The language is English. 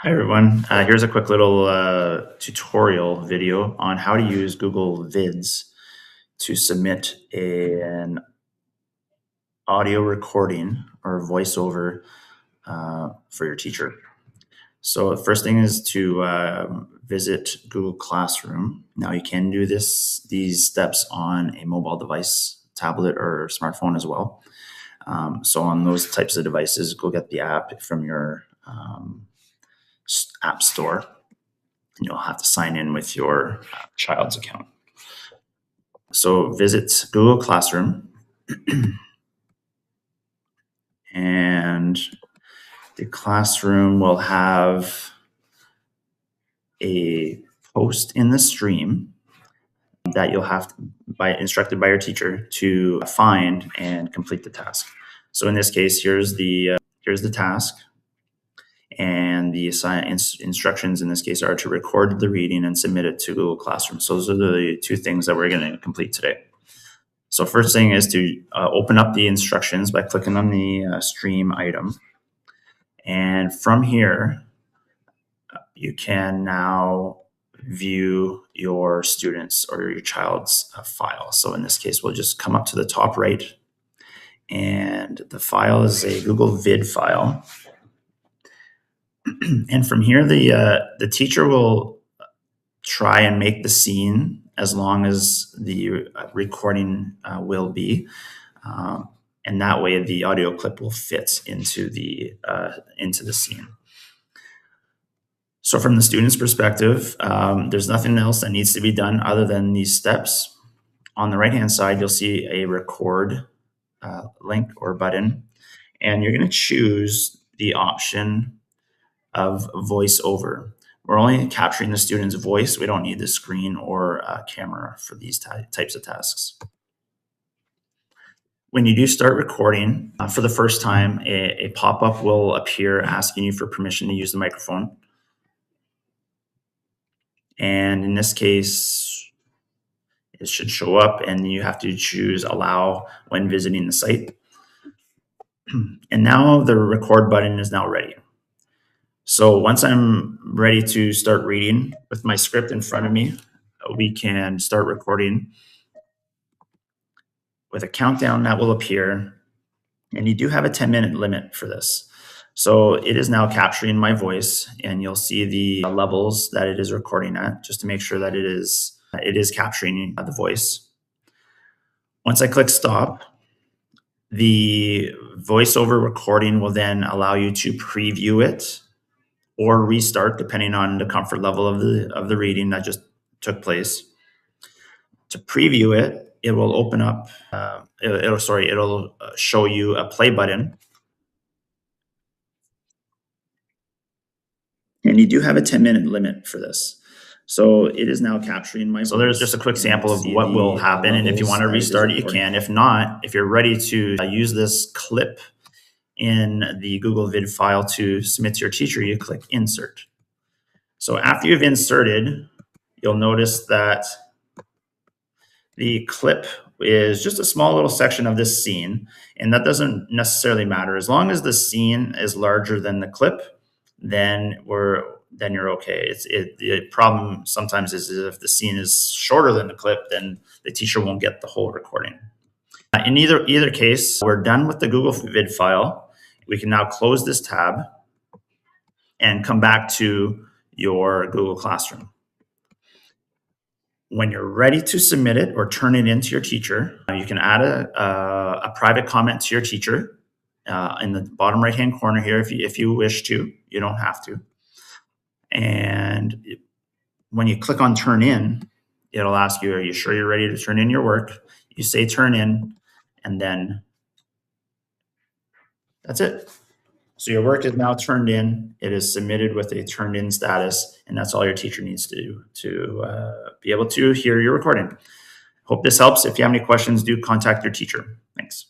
Hi everyone. Here's a quick little tutorial video on how to use Google Vids to submit an audio recording or voiceover for your teacher. So the first thing is to visit Google Classroom. Now you can do these steps on a mobile device, tablet, or smartphone as well. So on those types of devices, go get the app from your app store. You'll have to sign in with your child's account. So visit Google Classroom and the classroom will have a post in the stream that you'll have to, instructed by your teacher to find and complete the task. So in this case, here's the task. And the instructions in this case are to record the reading and submit it to Google Classroom. So those are the two things that we're going to complete today. So first thing is to open up the instructions by clicking on the stream item. And from here, you can now view your students or your child's file. So in this case, we'll just come up to the top right. And the file is a Google Vid file. And from here, the teacher will try and make the scene as long as the recording will be, and that way the audio clip will fit into the scene. So from the student's perspective, there's nothing else that needs to be done other than these steps. On the right-hand side, you'll see a record link or button, and you're going to choose the option of voiceover. We're only capturing the student's voice. We don't need the screen or camera for these types of tasks. When you do start recording for the first time, a pop-up will appear asking you for permission to use the microphone. And in this case, it should show up and you have to choose allow when visiting the site. And now the record button is now ready. So once I'm ready to start reading with my script in front of me, we can start recording with a countdown that will appear. And you do have a 10-minute limit for this. So it is now capturing my voice, and you'll see the levels that it is recording at, just to make sure that it is capturing the voice. Once I click stop, the voiceover recording will then allow you to preview it or restart depending on the comfort level of the reading that just took place. To preview it, it will open up, it'll show you a play button. And you do have a 10-minute limit for this. So it is now capturing my voice. So there's just a quick sample of what will happen. And if you want to restart it, you can. If not, if you're ready to use this clip in the Google Vid file to submit to your teacher, you click Insert. So after you've inserted, you'll notice that the clip is just a small little section of this scene, and that doesn't necessarily matter. As long as the scene is larger than the clip, then you're okay. The problem sometimes is if the scene is shorter than the clip, then the teacher won't get the whole recording. In either case, we're done with the Google Vid file. We can now close this tab and come back to your Google Classroom. When you're ready to submit it or turn it into your teacher, you can add a private comment to your teacher in the bottom right-hand corner here if you wish to. You don't have to. And when you click on Turn In, it'll ask you, are you sure you're ready to turn in your work? You say Turn In, and then that's it. So your work is now turned in. It is submitted with a turned in status, and that's all your teacher needs to do to be able to hear your recording. Hope this helps. If you have any questions, do contact your teacher. Thanks.